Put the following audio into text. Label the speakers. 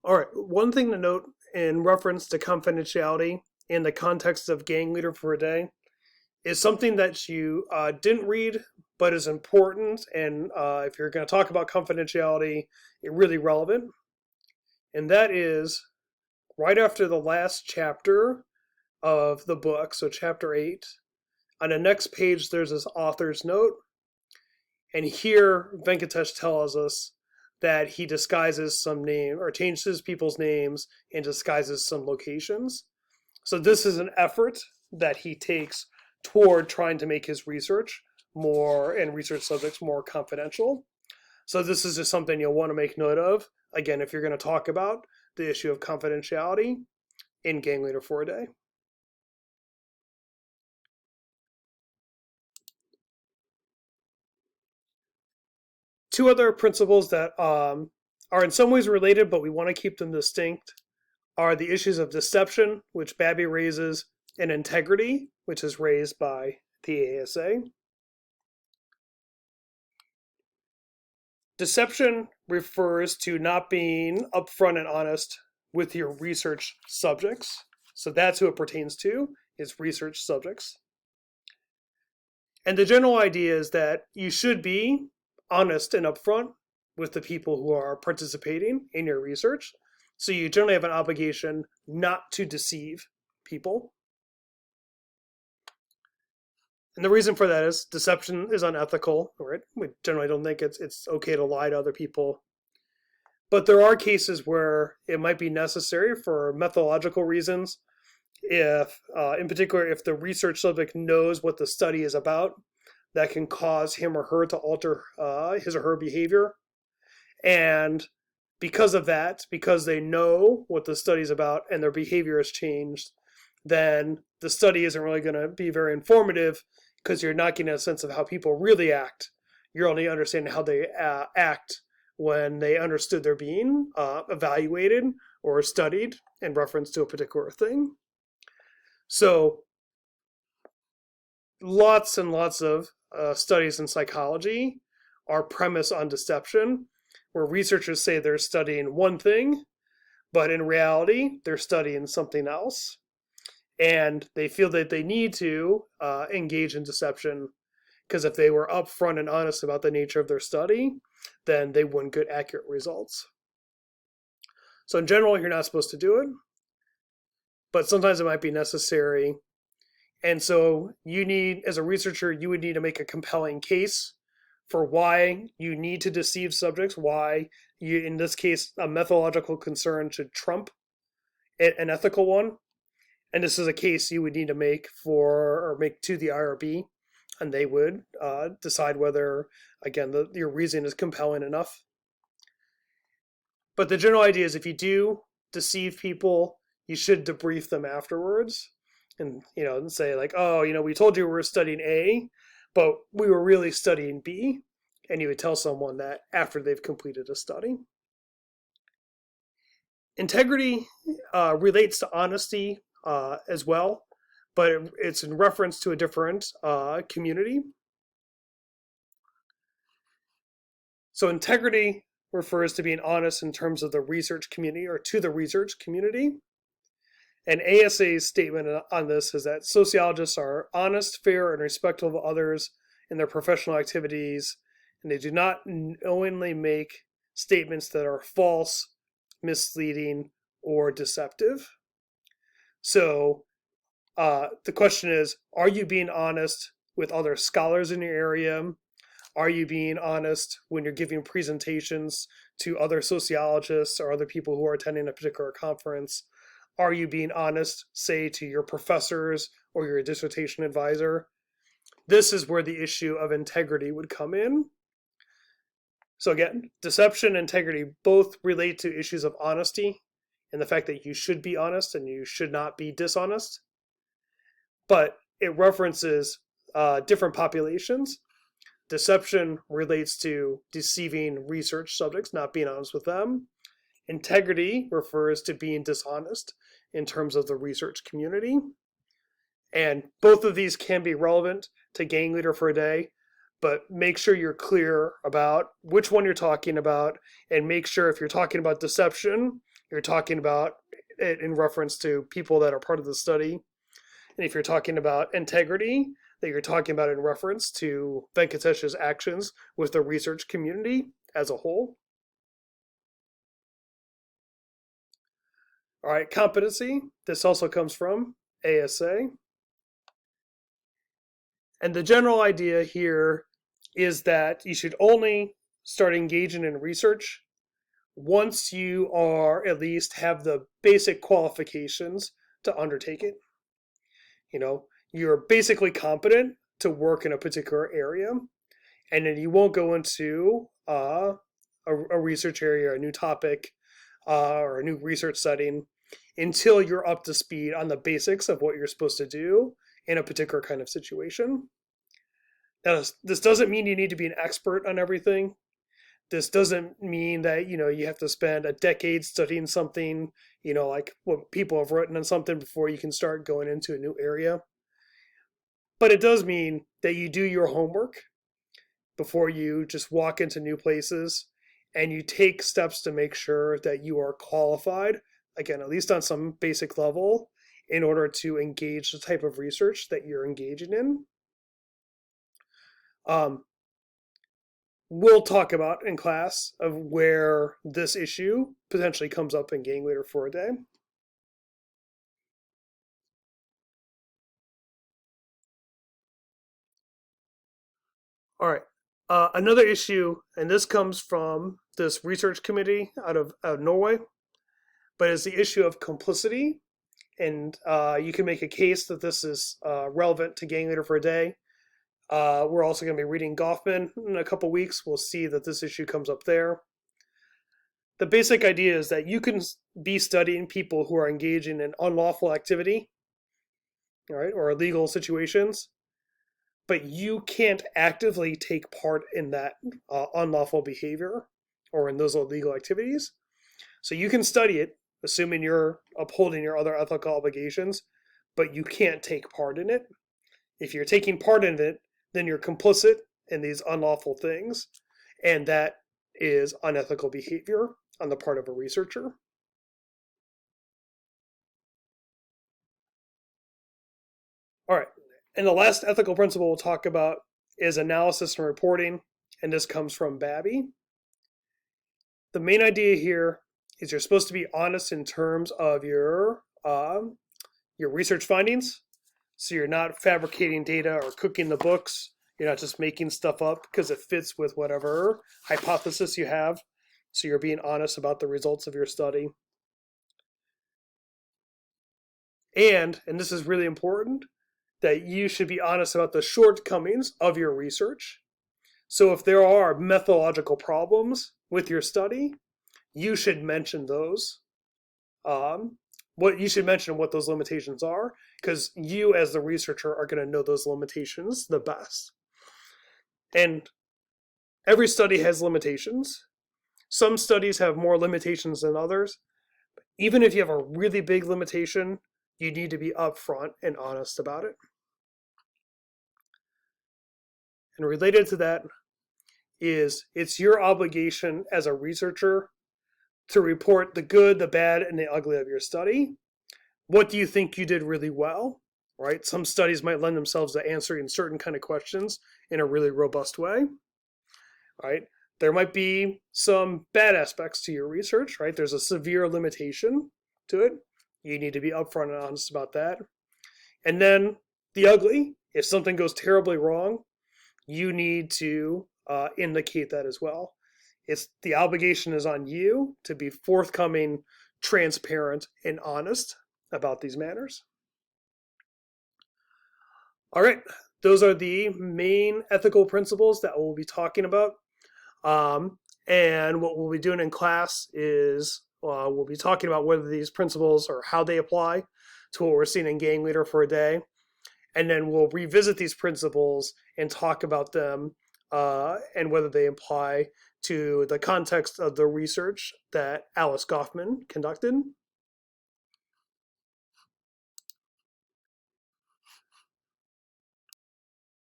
Speaker 1: All right, one thing to note in reference to confidentiality in the context of gang leader for a day is something that you didn't read, but is important. And if you're going to talk about confidentiality, it's really relevant. And that is right after the last chapter of the book, so chapter 8. On the next page, there's this author's note. And here, Venkatesh tells us that he disguises some name or changes people's names and disguises some locations. So this is an effort that he takes toward trying to make his research more and research subjects more confidential. So this is just something you'll want to make note of, again, if you're going to talk about the issue of confidentiality in Gang Leader for a Day. Two other principles that are in some ways related, but we want to keep them distinct, are the issues of deception, which Babby raises, and integrity, which is raised by the ASA. Deception refers to not being upfront and honest with your research subjects. So that's who it pertains to, is research subjects. And the general idea is that you should be honest and upfront with the people who are participating in your research. So you generally have an obligation not to deceive people. And the reason for that is deception is unethical, right? We generally don't think it's okay to lie to other people. But there are cases where it might be necessary for methodological reasons. If, in particular, if the research subject knows what the study is about, that can cause him or her to alter his or her behavior. And because of that, because they know what the study is about and their behavior has changed, then the study isn't really going to be very informative because you're not getting a sense of how people really act. You're only understanding how they act when they understood they're being evaluated or studied in reference to a particular thing. So lots and lots of studies in psychology are premised on deception, where researchers say they're studying one thing, but in reality, they're studying something else. And they feel that they need to engage in deception because if they were upfront and honest about the nature of their study, then they wouldn't get accurate results. So in general, you're not supposed to do it, but sometimes it might be necessary. And so you need, as a researcher, you would need to make a compelling case for why you need to deceive subjects, why you, in this case, a methodological concern should trump an ethical one. And this is a case you would need to make to the IRB, and they would decide whether, again, your reason is compelling enough. But the general idea is if you do deceive people, you should debrief them afterwards and, and say like, oh, we told you we were studying A, but we were really studying B. And you would tell someone that after they've completed a study. Integrity relates to honesty as well, but it's in reference to a different community. So integrity refers to being honest in terms of the research community or to the research community. And ASA's statement on this is that sociologists are honest, fair, and respectful of others in their professional activities, and they do not knowingly make statements that are false, misleading, or deceptive. So the question is, are you being honest with other scholars in your area? Are you being honest when you're giving presentations to other sociologists or other people who are attending a particular conference? Are you being honest, say, to your professors or your dissertation advisor? This is where the issue of integrity would come in. So again, deception and integrity both relate to issues of honesty and the fact that you should be honest and you should not be dishonest. But it references different populations. Deception relates to deceiving research subjects, not being honest with them. Integrity refers to being dishonest in terms of the research community. And both of these can be relevant to Gang Leader for a Day, but make sure you're clear about which one you're talking about, and make sure if you're talking about deception, you're talking about it in reference to people that are part of the study. And if you're talking about integrity, that you're talking about in reference to Venkatesh's actions with the research community as a whole. All right, competency. This also comes from ASA. And the general idea here is that you should only start engaging in research once you are at least have the basic qualifications to undertake it. You're basically competent to work in a particular area, and then you won't go into a research area, a new topic, or a new research setting until you're up to speed on the basics of what you're supposed to do in a particular kind of situation. Now, this doesn't mean you need to be an expert on everything. This doesn't mean that you have to spend a decade studying something, like what people have written on something before you can start going into a new area. But it does mean that you do your homework before you just walk into new places, and you take steps to make sure that you are qualified, again, at least on some basic level, in order to engage the type of research that you're engaging in. We'll talk about in class of where this issue potentially comes up in Gang Leader for a Day. All right. Another issue, and this comes from this research committee out of Norway, but is the issue of complicity. And you can make a case that this is relevant to Gang Leader for a Day. We're also going to be reading Goffman in a couple weeks. We'll see that this issue comes up there. The basic idea is that you can be studying people who are engaging in unlawful activity, all right, or illegal situations, but you can't actively take part in that unlawful behavior or in those illegal activities. So you can study it, assuming you're upholding your other ethical obligations, but you can't take part in it. If you're taking part in it, then you're complicit in these unlawful things, and that is unethical behavior on the part of a researcher. All right, and the last ethical principle we'll talk about is analysis and reporting, and this comes from Babby. The main idea here is you're supposed to be honest in terms of your research findings. So you're not fabricating data or cooking the books. You're not just making stuff up because it fits with whatever hypothesis you have. So you're being honest about the results of your study. And this is really important, that you should be honest about the shortcomings of your research. So if there are methodological problems with your study, you should mention those. What you should mention what those limitations are, because you as the researcher are going to know those limitations the best. And every study has limitations. Some studies have more limitations than others. Even if you have a really big limitation, you need to be upfront and honest about it. And related to that is it's your obligation as a researcher to report the good, the bad, and the ugly of your study. What do you think you did really well? Right? Some studies might lend themselves to answering certain kind of questions in a really robust way. Right? There might be some bad aspects to your research, right? There's a severe limitation to it. You need to be upfront and honest about that. And then the ugly, if something goes terribly wrong, you need to indicate that as well. It's the obligation is on you to be forthcoming, transparent, and honest about these matters. All right, those are the main ethical principles that we'll be talking about. And what we'll be doing in class is we'll be talking about whether these principles or how they apply to what we're seeing in Gang Leader for a Day. And then we'll revisit these principles and talk about them and whether they apply to the context of the research that Alice Goffman conducted.